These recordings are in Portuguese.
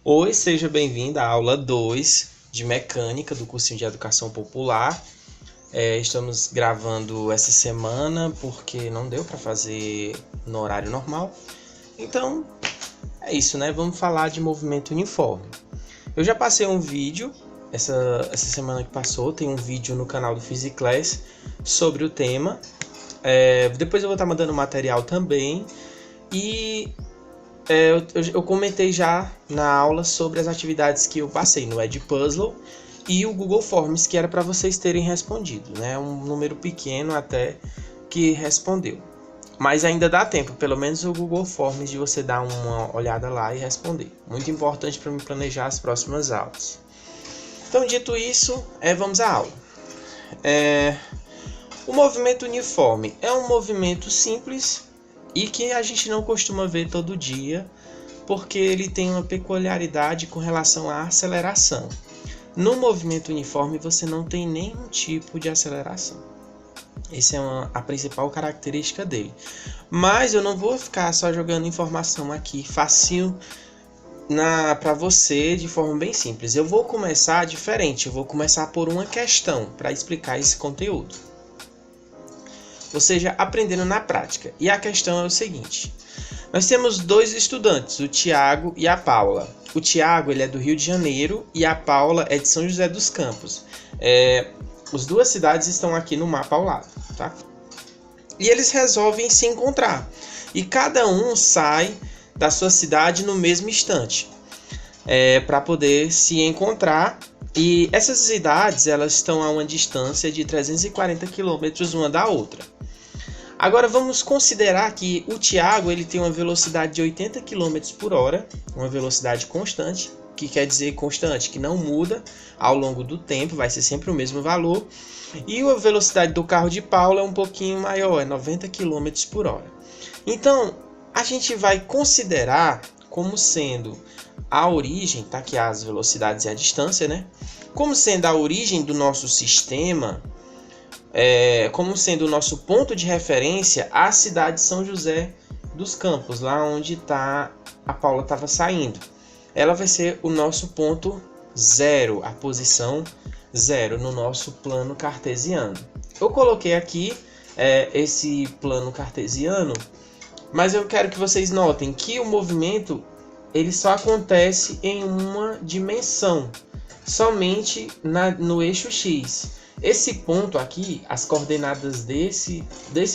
Oi, seja bem-vindo à aula 2 de Mecânica do cursinho de Educação Popular. Estamos gravando essa semana porque não deu para fazer no horário normal. Então, é isso, né? Vamos falar de movimento uniforme. Eu já passei um vídeo, essa semana que passou, tem um vídeo no canal do PhysiClass sobre o tema. Depois eu vou estar mandando material também. E eu comentei já na aula sobre as atividades que eu passei no Edpuzzle e o Google Forms, que era para vocês terem respondido, né? Um número pequeno até que respondeu. Mas ainda dá tempo, pelo menos o Google Forms, de você dar uma olhada lá e responder. Muito importante para me planejar as próximas aulas. Então, dito isso, vamos à aula. O movimento uniforme é um movimento simples e que a gente não costuma ver todo dia, porque ele tem uma peculiaridade com relação à aceleração. No movimento uniforme você não tem nenhum tipo de aceleração. Essa é a principal característica dele. Mas eu não vou ficar só jogando informação aqui facinho para você de forma bem simples. Eu vou começar diferente, eu vou começar por uma questão para explicar esse conteúdo. Ou seja, aprendendo na prática. E a questão é o seguinte: nós temos dois estudantes, o Tiago e a Paula. O Tiago ele é do Rio de Janeiro e a Paula é de São José dos Campos. As duas cidades estão aqui no mapa ao lado, tá? E eles resolvem se encontrar. E cada um sai da sua cidade no mesmo instante, para poder se encontrar. E essas cidades elas estão a uma distância de 340 quilômetros uma da outra. Agora vamos considerar que o Tiago ele tem uma velocidade de 80 km por hora, uma velocidade constante, que quer dizer constante, que não muda ao longo do tempo, vai ser sempre o mesmo valor. E a velocidade do carro de Paula é um pouquinho maior, é 90 km por hora. Então, a gente vai considerar como sendo a origem, tá aqui as velocidades e a distância, né? Como sendo a origem do nosso sistema, como sendo o nosso ponto de referência a cidade de São José dos Campos, lá onde a Paula estava saindo. Ela vai ser o nosso ponto zero, a posição zero no nosso plano cartesiano. Eu coloquei aqui esse plano cartesiano, mas eu quero que vocês notem que o movimento ele só acontece em uma dimensão, somente no eixo X. Esse ponto aqui, as coordenadas desse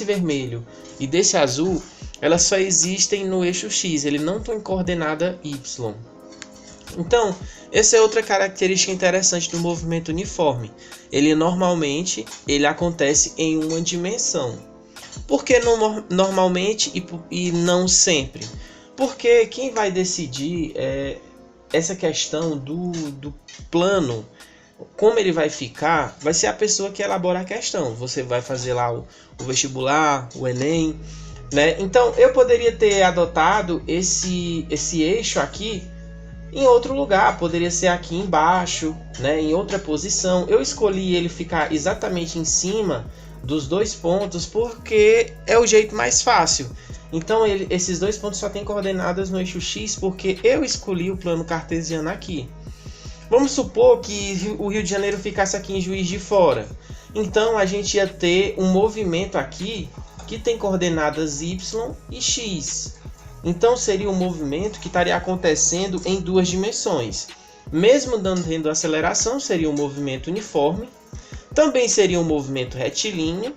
vermelho e desse azul, elas só existem no eixo X, ele não tem coordenada Y. Então, essa é outra característica interessante do movimento uniforme. Ele normalmente acontece em uma dimensão. Por que normalmente e não sempre? Porque quem vai decidir essa questão do plano, como ele vai ficar, vai ser a pessoa que elabora a questão. Você vai fazer lá o vestibular, o Enem, né? Então, eu poderia ter adotado esse eixo aqui em outro lugar, poderia ser aqui embaixo, né? Em outra posição. Eu escolhi ele ficar exatamente em cima dos dois pontos porque é o jeito mais fácil. Então, esses dois pontos só têm coordenadas no eixo X porque eu escolhi o plano cartesiano aqui. Vamos supor que o Rio de Janeiro ficasse aqui em Juiz de Fora. Então, a gente ia ter um movimento aqui que tem coordenadas Y e X. Então, seria um movimento que estaria acontecendo em duas dimensões. Mesmo tendo aceleração, seria um movimento uniforme. Também seria um movimento retilíneo,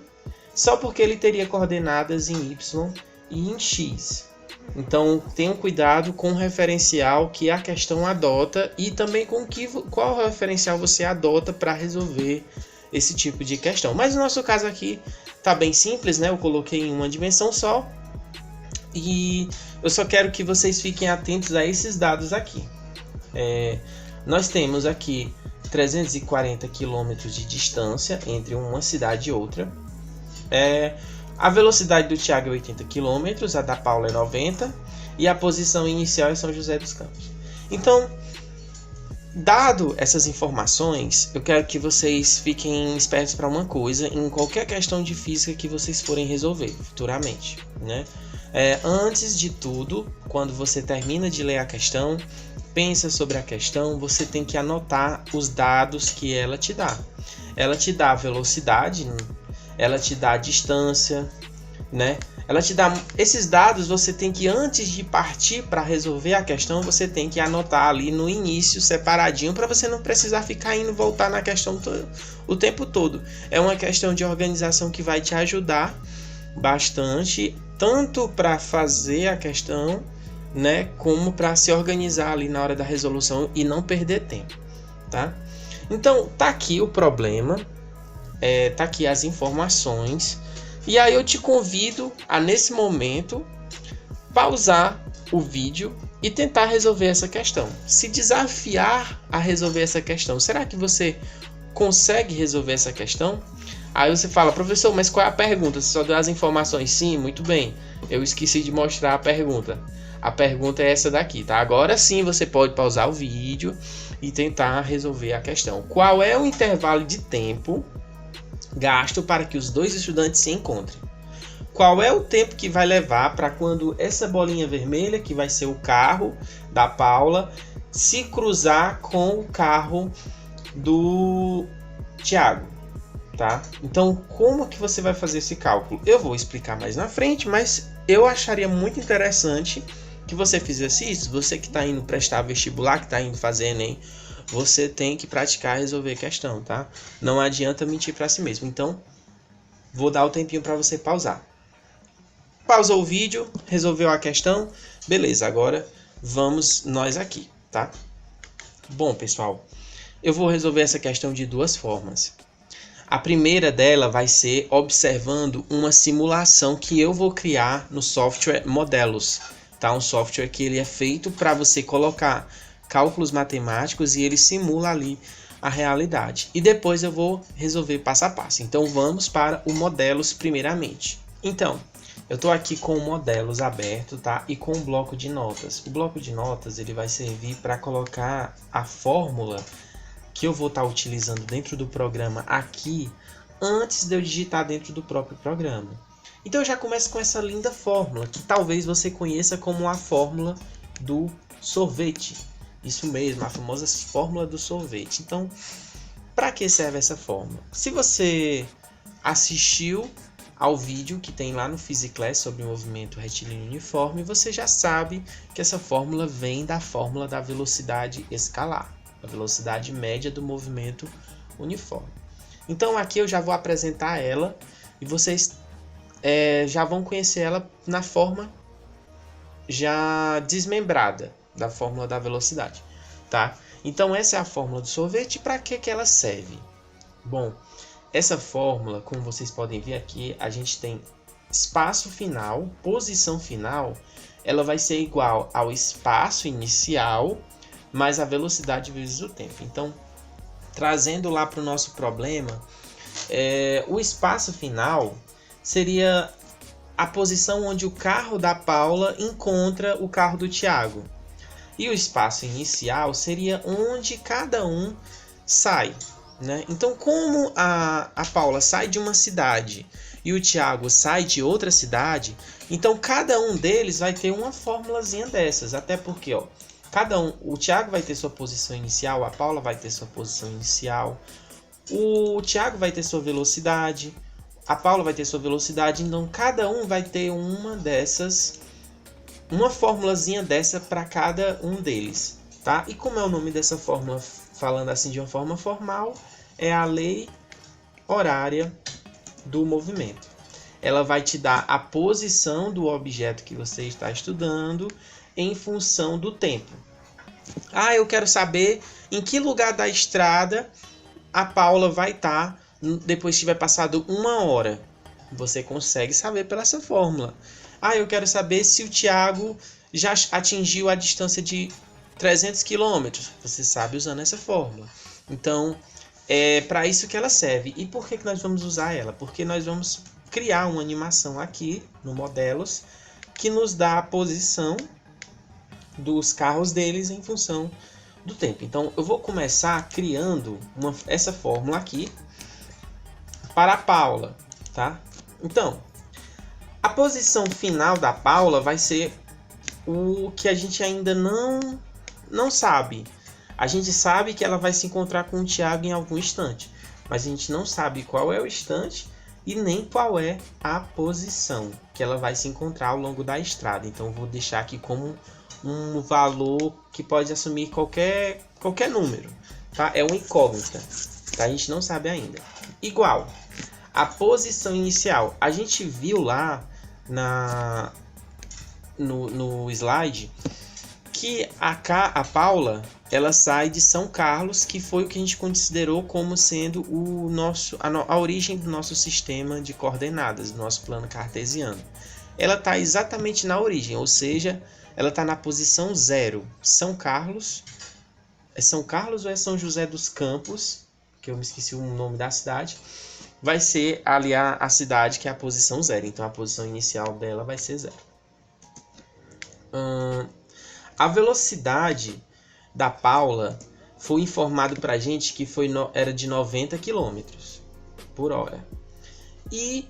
só porque ele teria coordenadas em Y e em X. Então, tenham cuidado com o referencial que a questão adota e também com qual referencial você adota para resolver esse tipo de questão. Mas no nosso caso aqui está bem simples, né? Eu coloquei em uma dimensão só e eu só quero que vocês fiquem atentos a esses dados aqui. Nós temos aqui 340 km de distância entre uma cidade e outra. A velocidade do Tiago é 80 km, a da Paula é 90 e a posição inicial é São José dos Campos. Então, dado essas informações, eu quero que vocês fiquem espertos para uma coisa em qualquer questão de física que vocês forem resolver futuramente, né? Antes de tudo, quando você termina de ler a questão, pensa sobre a questão, você tem que anotar os dados que ela te dá. Ela te dá a velocidade, ela te dá a distância, né? Ela te dá esses dados, você tem que, antes de partir para resolver a questão, você tem que anotar ali no início, separadinho, para você não precisar ficar indo voltar na questão o tempo todo. É uma questão de organização que vai te ajudar bastante, tanto para fazer a questão, né, como para se organizar ali na hora da resolução e não perder tempo, tá? Então, tá aqui o problema, tá aqui as informações. E aí eu te convido a, nesse momento, pausar o vídeo e tentar resolver essa questão. Se desafiar a resolver essa questão. Será que você consegue resolver essa questão? Aí você fala, professor, mas qual é a pergunta? Você só deu as informações? Sim, muito bem. Eu esqueci de mostrar a pergunta. A pergunta é essa daqui, tá? Agora sim você pode pausar o vídeo e tentar resolver a questão. Qual é o intervalo de tempo gasto para que os dois estudantes se encontrem? Qual é o tempo que vai levar para quando essa bolinha vermelha, que vai ser o carro da Paula, se cruzar com o carro do Tiago, tá? Então, como que você vai fazer esse cálculo? Eu vou explicar mais na frente, mas eu acharia muito interessante que você fizesse isso. Você que está indo prestar vestibular, que está indo fazer Enem, você tem que praticar resolver questão, tá? Não adianta mentir para si mesmo. Então, vou dar o tempinho para você pausar. Pausou o vídeo, resolveu a questão, beleza, agora vamos nós aqui, tá? Bom, pessoal, eu vou resolver essa questão de duas formas. A primeira dela vai ser observando uma simulação que eu vou criar no software Modelos, tá? Um software que ele é feito para você colocar cálculos matemáticos e ele simula ali a realidade. E depois eu vou resolver passo a passo. Então vamos para o Modelos primeiramente. Então, eu estou aqui com o Modelos aberto, tá? E com o bloco de notas. O bloco de notas ele vai servir para colocar a fórmula que eu vou estar utilizando dentro do programa aqui antes de eu digitar dentro do próprio programa. Então eu já começo com essa linda fórmula, que talvez você conheça como a fórmula do sorvete. Isso mesmo, a famosa fórmula do sorvete. Então, para que serve essa fórmula? Se você assistiu ao vídeo que tem lá no PhysiClass sobre o movimento retilíneo uniforme, você já sabe que essa fórmula vem da fórmula da velocidade escalar, a velocidade média do movimento uniforme. Então aqui eu já vou apresentar ela e vocês já vão conhecer ela na forma já desmembrada da fórmula da velocidade, tá? Então essa é a fórmula do sorvete. Para que ela serve? Bom, essa fórmula, como vocês podem ver aqui, a gente tem espaço final, posição final, ela vai ser igual ao espaço inicial mais a velocidade vezes o tempo. Então, trazendo lá para o nosso problema, o espaço final seria a posição onde o carro da Paula encontra o carro do Tiago. E o espaço inicial seria onde cada um sai, né? Então, como a Paula sai de uma cidade e o Tiago sai de outra cidade, então cada um deles vai ter uma formulazinha dessas. Até porque, ó, o Tiago vai ter sua posição inicial, a Paula vai ter sua posição inicial, o Tiago vai ter sua velocidade, a Paula vai ter sua velocidade, então cada um vai ter uma dessas, uma formulazinha dessa para cada um deles, tá? E como é o nome dessa fórmula, falando assim de uma forma formal, é a lei horária do movimento. Ela vai te dar a posição do objeto que você está estudando em função do tempo. Ah, eu quero saber em que lugar da estrada a Paula vai estar depois que tiver passado 1 hora. Você consegue saber pela essa fórmula. Ah, eu quero saber se o Tiago já atingiu a distância de 300 km. Você sabe usando essa fórmula. Então, é para isso que ela serve. E por que nós vamos usar ela? Porque nós vamos criar uma animação aqui no Modelos que nos dá a posição dos carros deles em função do tempo. Então, eu vou começar criando essa fórmula aqui para a Paula, tá? Então, a posição final da Paula vai ser o que a gente ainda não não sabe. A gente sabe que ela vai se encontrar com o Tiago em algum instante, mas a gente não sabe qual é o instante e nem qual é a posição que ela vai se encontrar ao longo da estrada. Então, eu vou deixar aqui como um valor que pode assumir qualquer número, tá? É uma incógnita, tá? A gente não sabe ainda. Igual, a posição inicial. A gente viu lá no slide que a Paula, ela sai de São Carlos, que foi o que a gente considerou como sendo a origem do nosso sistema de coordenadas, do nosso plano cartesiano. Ela está exatamente na origem, ou seja, ela está na posição 0. São Carlos. É São Carlos ou é São José dos Campos? Que eu me esqueci o nome da cidade. Vai ser ali a cidade que é a posição 0. Então, a posição inicial dela vai ser 0. A velocidade da Paula foi informado para a gente que era de 90 km por hora. E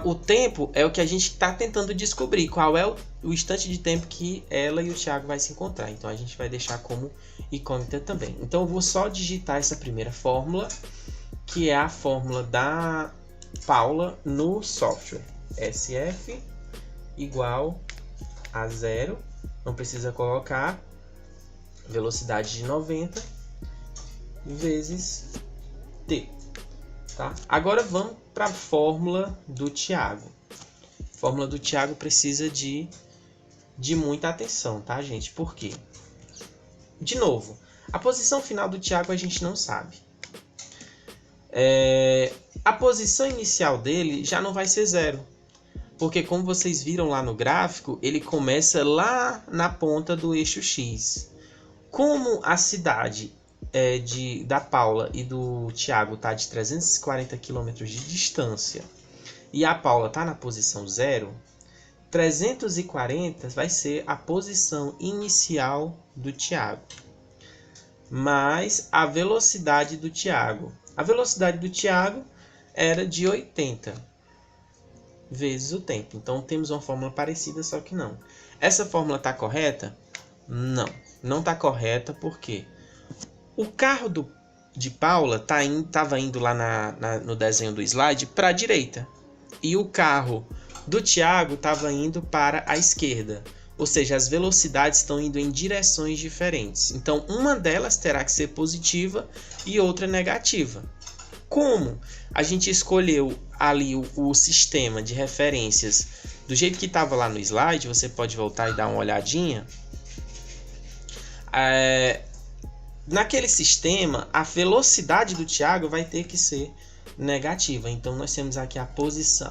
o tempo é o que a gente está tentando descobrir. Qual é o instante de tempo que ela e o Tiago vai se encontrar. Então, a gente vai deixar como incógnita também. Então, eu vou só digitar essa primeira fórmula, que é a fórmula da Paula no software. SF igual a 0. Não precisa colocar velocidade de 90 vezes t. Tá? Agora vamos para a fórmula do Tiago. A fórmula do Tiago precisa de muita atenção, tá, gente? Por quê? De novo, a posição final do Tiago a gente não sabe. A posição inicial dele já não vai ser 0. Porque, como vocês viram lá no gráfico, ele começa lá na ponta do eixo X. Como a cidade da Paula e do Tiago está de 340 km de distância e a Paula está na posição 0, 340 vai ser a posição inicial do Tiago, mais a velocidade do Tiago. A velocidade do Tiago era de 80 vezes o tempo. Então, temos uma fórmula parecida, só que não. Essa fórmula está correta? Não está correta porque o carro de Paula estava indo lá no desenho do slide para a direita. E o carro do Tiago estava indo para a esquerda. Ou seja, as velocidades estão indo em direções diferentes. Então, uma delas terá que ser positiva e outra negativa. Como a gente escolheu ali o sistema de referências do jeito que estava lá no slide, você pode voltar e dar uma olhadinha. Naquele sistema, a velocidade do Tiago vai ter que ser negativa. Então, nós temos aqui a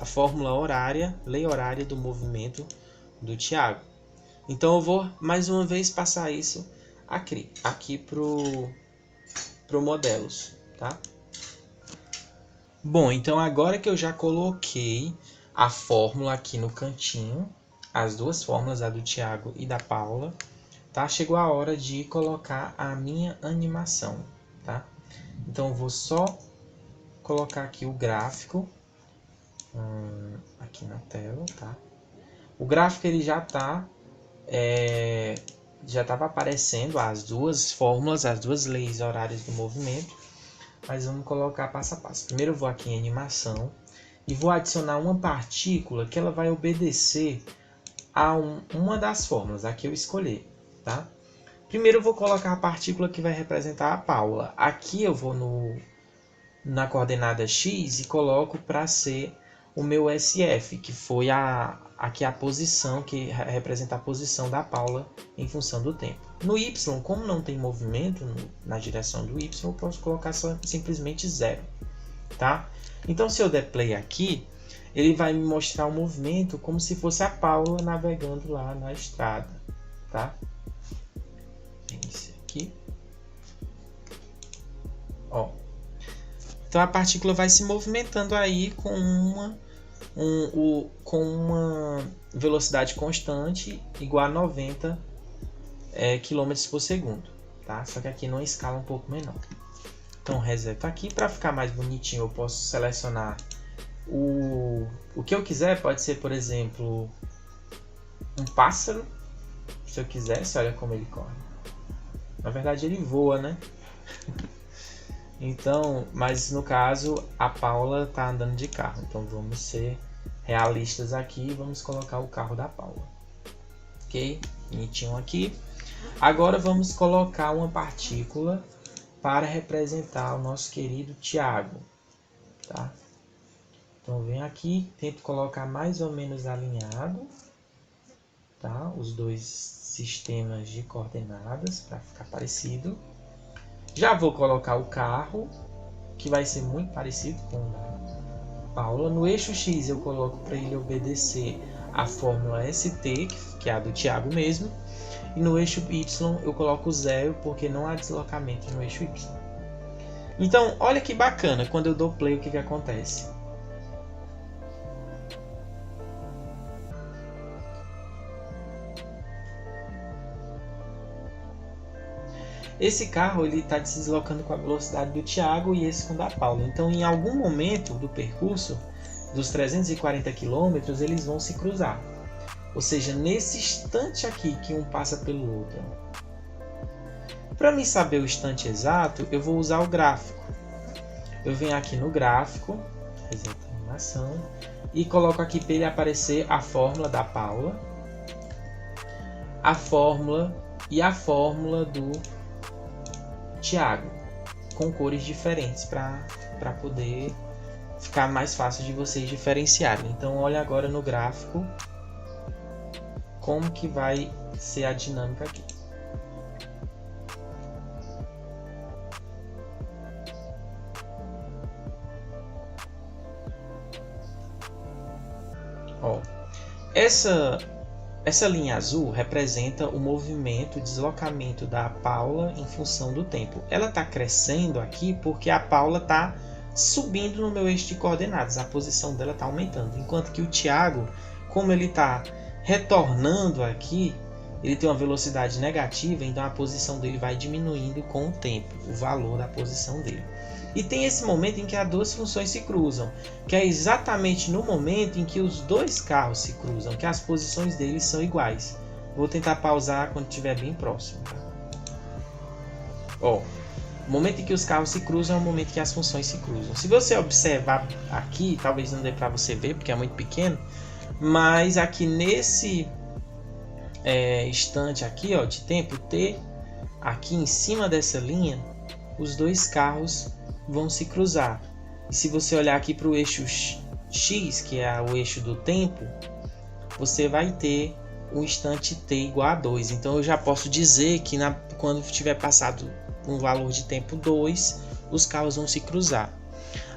fórmula horária, lei horária do movimento do Tiago. Então, eu vou mais uma vez passar isso aqui pro Modelos, tá? Bom, então agora que eu já coloquei a fórmula aqui no cantinho, as duas fórmulas, a do Tiago e da Paula, tá? Chegou a hora de colocar a minha animação, tá? Então, eu vou só colocar aqui o gráfico aqui na tela, tá? O gráfico ele já estava aparecendo as duas fórmulas, as duas leis horárias do movimento, mas vamos colocar passo a passo. Primeiro eu vou aqui em animação e vou adicionar uma partícula que ela vai obedecer a uma das fórmulas, a que eu escolher, tá? Primeiro eu vou colocar a partícula que vai representar a Paula. Aqui eu vou na coordenada X e coloco para ser o meu SF, que foi aqui a posição, que representa a posição da Paula em função do tempo. No Y, como não tem movimento na direção do Y, eu posso colocar simplesmente 0, tá? Então, se eu der play aqui, ele vai me mostrar o movimento como se fosse a Paula navegando lá na estrada, tá? Esse aqui. Ó. Então, a partícula vai se movimentando aí com uma velocidade constante igual a 90 km por segundo, tá? Só que aqui numa escala um pouco menor. Então, reseto aqui. Para ficar mais bonitinho, eu posso selecionar o que eu quiser. Pode ser, por exemplo, um pássaro. Se eu quisesse, olha como ele corre. Na verdade ele voa, né? Então, mas no caso a Paula tá andando de carro. Então vamos ser realistas aqui e vamos colocar o carro da Paula. Ok? Bonitinho aqui. Agora vamos colocar uma partícula para representar o nosso querido Tiago. Tá? Então vem aqui, tento colocar mais ou menos alinhado, tá? Os dois sistemas de coordenadas para ficar parecido. Já vou colocar o carro, que vai ser muito parecido com o da Paula. No eixo X eu coloco para ele obedecer a fórmula ST, que é a do Tiago mesmo. E no eixo Y eu coloco 0, porque não há deslocamento no eixo Y. Então, olha que bacana, quando eu dou play, o que acontece? Esse carro está se deslocando com a velocidade do Tiago e esse com o da Paula. Então, em algum momento do percurso, dos 340 km, eles vão se cruzar. Ou seja, nesse instante aqui que um passa pelo outro. Para mim saber o instante exato, eu vou usar o gráfico. Eu venho aqui no gráfico, resetar a animação, e coloco aqui para ele aparecer a fórmula da Paula, a fórmula e a fórmula do Tiago, com cores diferentes para poder ficar mais fácil de vocês diferenciarem. Então olha agora no gráfico como que vai ser a dinâmica aqui. Ó, essa linha azul representa o movimento, o deslocamento da Paula em função do tempo. Ela está crescendo aqui porque a Paula está subindo no meu eixo de coordenadas, a posição dela está aumentando. Enquanto que o Tiago, como ele está retornando aqui, ele tem uma velocidade negativa, então a posição dele vai diminuindo com o tempo, o valor da posição dele. E tem esse momento em que as duas funções se cruzam, que é exatamente no momento em que os dois carros se cruzam, que as posições deles são iguais. Vou tentar pausar quando estiver bem próximo. Tá? Ó, o momento em que os carros se cruzam é o momento que as funções se cruzam. Se você observar aqui, talvez não dê para você ver porque é muito pequeno, mas aqui nesse instante aqui, ó, de tempo t, aqui em cima dessa linha, os dois carros vão se cruzar. E se você olhar aqui para o eixo X, que é o eixo do tempo, você vai ter um instante t igual a 2. Então eu já posso dizer que quando tiver passado um valor de tempo 2, os carros vão se cruzar.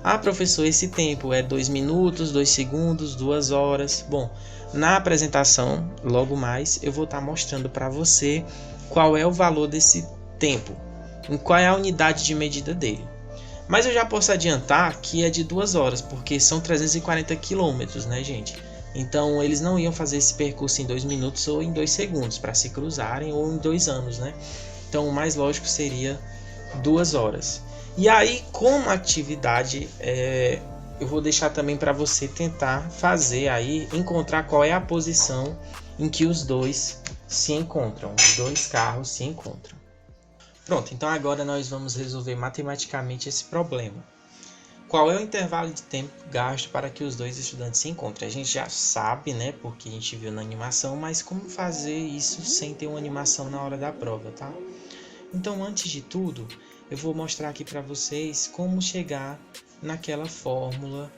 Ah, professor, esse tempo é 2 minutos, 2 segundos, 2 horas. Bom, na apresentação, logo mais, eu vou estar mostrando para você qual é o valor desse tempo, qual é a unidade de medida dele. Mas eu já posso adiantar que é de 2 horas, porque são 340 quilômetros, né, gente? Então eles não iam fazer esse percurso em 2 minutos ou em 2 segundos para se cruzarem, ou em 2 anos, né? Então o mais lógico seria 2 horas. E aí, como atividade, eu vou deixar também para você tentar fazer aí, encontrar qual é a posição em que os dois se encontram, os dois carros se encontram. Pronto, então agora nós vamos resolver matematicamente esse problema. Qual é o intervalo de tempo gasto para que os dois estudantes se encontrem? A gente já sabe, né, porque a gente viu na animação, mas como fazer isso sem ter uma animação na hora da prova, tá? Então, antes de tudo, eu vou mostrar aqui para vocês como chegar naquela fórmula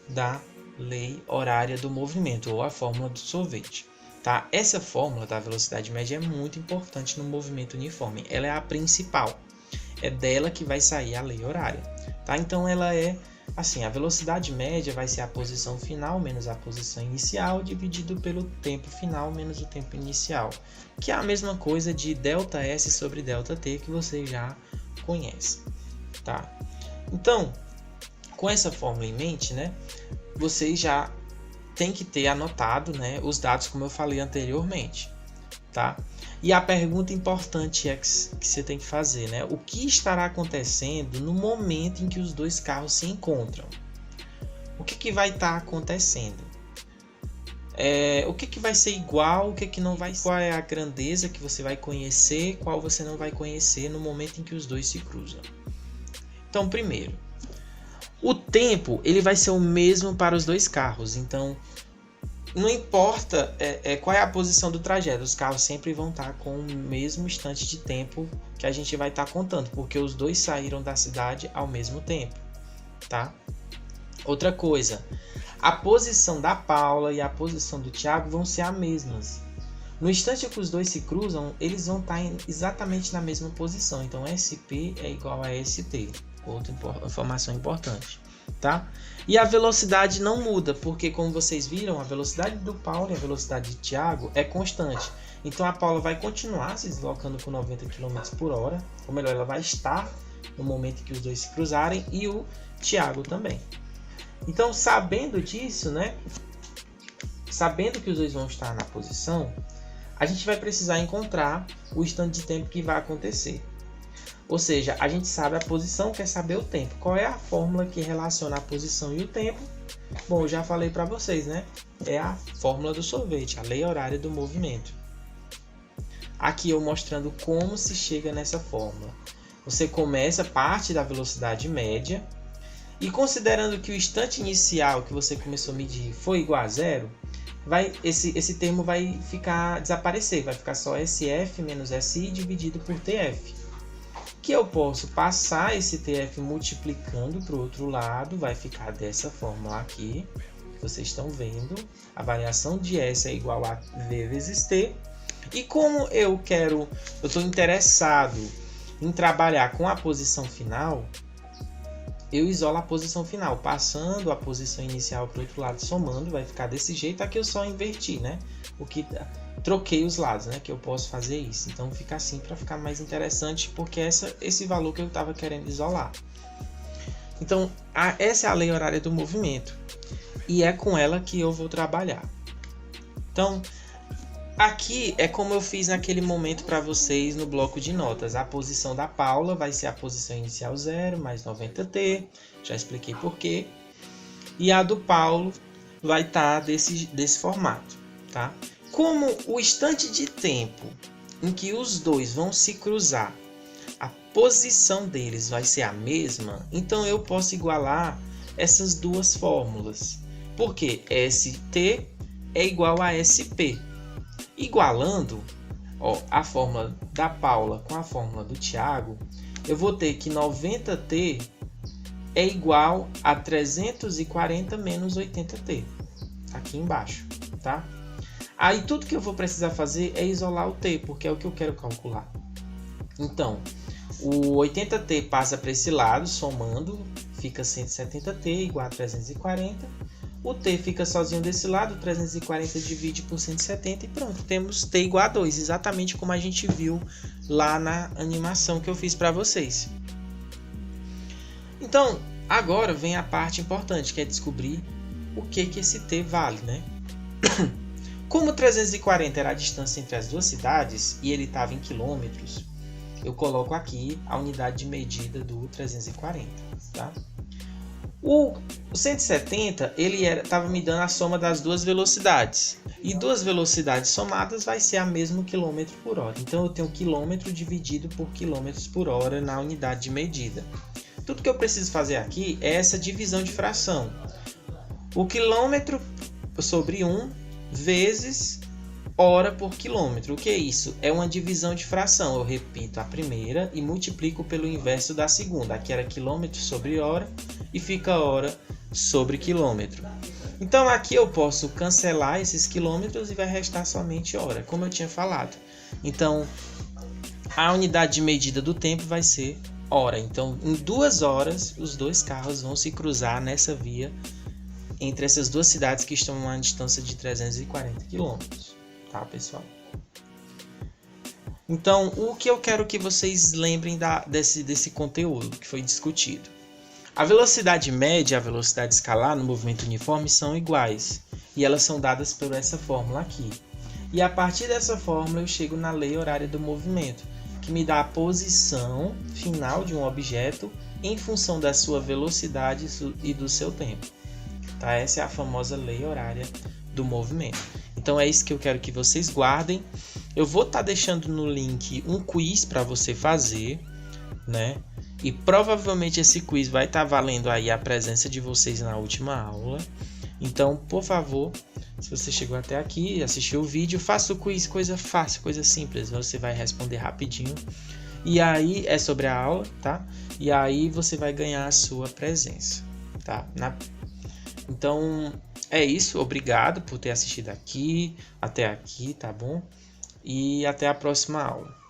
da lei horária do movimento, ou a fórmula do sorvete. Tá? Essa fórmula da velocidade média é muito importante no movimento uniforme. Ela é a principal. É dela que vai sair a lei horária. Tá? Então ela é assim, a velocidade média vai ser a posição final menos a posição inicial dividido pelo tempo final menos o tempo inicial, que é a mesma coisa de ΔS sobre ΔT que você já conhece. Tá? Então, com essa fórmula em mente, né, vocês já tem que ter anotado, né, os dados como eu falei anteriormente, tá? E a pergunta importante é que você tem que fazer, né? O que estará acontecendo no momento em que os dois carros se encontram? O que vai estar acontecendo? o que vai ser igual, o que não vai ser, qual é a grandeza que você vai conhecer, qual você não vai conhecer no momento em que os dois se cruzam. Então, primeiro, o tempo ele vai ser o mesmo para os dois carros, então não importa qual é a posição do trajeto, os carros sempre vão estar com o mesmo instante de tempo que a gente vai estar contando, porque os dois saíram da cidade ao mesmo tempo, tá? Outra coisa, a posição da Paula e a posição do Thiago vão ser as mesmas. No instante que os dois se cruzam, eles vão estar exatamente na mesma posição. Então, SP é igual a ST. Outra informação importante, tá? E a velocidade não muda, porque como vocês viram, a velocidade do Paulo e a velocidade de Thiago é constante. Então, a Paula vai continuar se deslocando com 90 km por hora. Ou melhor, ela vai estar no momento que os dois se cruzarem, e o Thiago também. Então, sabendo disso, né? Sabendo que os dois vão estar na posição, a gente vai precisar encontrar o instante de tempo que vai acontecer. Ou seja, a gente sabe a posição, quer saber o tempo. Qual é a fórmula que relaciona a posição e o tempo? Bom, eu já falei para vocês, né? É a fórmula do sorvete, a lei horária do movimento. Aqui eu mostrando como se chega nessa fórmula. Você começa, parte da velocidade média, e considerando que o instante inicial que você começou a medir foi igual a zero, esse termo vai desaparecer, vai ficar só SF menos SI dividido por TF. Que eu posso passar esse TF multiplicando para o outro lado, vai ficar dessa fórmula aqui, que vocês estão vendo. A variação de S é igual a V vezes T. E como eu estou interessado em trabalhar com a posição final, eu isolo a posição final, passando a posição inicial para o outro lado, somando, vai ficar desse jeito. Aqui eu só inverti, né? Troquei os lados, né? Que eu posso fazer isso. Então fica assim para ficar mais interessante, porque esse valor que eu estava querendo isolar. Então, essa é a lei horária do movimento. E é com ela que eu vou trabalhar. Então, aqui é como eu fiz naquele momento para vocês no bloco de notas. A posição da Paula vai ser a posição inicial 0 mais 90t. Já expliquei por quê. E a do Paulo vai estar desse formato, tá? Como o instante de tempo em que os dois vão se cruzar, a posição deles vai ser a mesma, então eu posso igualar essas duas fórmulas. Porque ST é igual a SP. Igualando a fórmula da Paula com a fórmula do Thiago, eu vou ter que 90t é igual a 340 menos 80t. Aqui embaixo, tá? Aí tudo que eu vou precisar fazer é isolar o t, porque é o que eu quero calcular. Então, o 80t passa para esse lado, somando, fica 170t igual a 340. O t fica sozinho desse lado, 340 divide por 170 e pronto, temos t igual a 2, exatamente como a gente viu lá na animação que eu fiz para vocês. Então, agora vem a parte importante, que é descobrir o que esse t vale, né? Como 340 era a distância entre as duas cidades e ele estava em quilômetros, eu coloco aqui a unidade de medida do 340, tá? O 170 ele estava me dando a soma das duas velocidades, e duas velocidades somadas vai ser a mesma quilômetro por hora. Então eu tenho quilômetro dividido por quilômetros por hora na unidade de medida. Tudo que eu preciso fazer aqui é essa divisão de fração. O quilômetro sobre 1 vezes hora por quilômetro. O que é isso? É uma divisão de fração. Eu repito a primeira e multiplico pelo inverso da segunda. Aqui era quilômetro sobre hora e fica hora sobre quilômetro. Então aqui eu posso cancelar esses quilômetros e vai restar somente hora, como eu tinha falado. Então a unidade de medida do tempo vai ser hora. Então em 2 horas os dois carros vão se cruzar nessa via entre essas duas cidades que estão a uma distância de 340 km. Tá, pessoal? Então, o que eu quero que vocês lembrem desse conteúdo que foi discutido. A velocidade média e a velocidade escalar no movimento uniforme são iguais, e elas são dadas por essa fórmula aqui. E a partir dessa fórmula eu chego na lei horária do movimento, que me dá a posição final de um objeto em função da sua velocidade e do seu tempo. Tá? Essa é a famosa lei horária do movimento. Então é isso que eu quero que vocês guardem. Eu vou estar deixando no link um quiz para você fazer, né? E provavelmente esse quiz vai estar valendo aí a presença de vocês na última aula. Então, por favor, se você chegou até aqui e assistiu o vídeo, faça o quiz, coisa fácil, coisa simples. Você vai responder rapidinho. E aí é sobre a aula, tá? E aí você vai ganhar a sua presença, tá? Então é isso. Obrigado por ter assistido até aqui, tá bom? E até a próxima aula.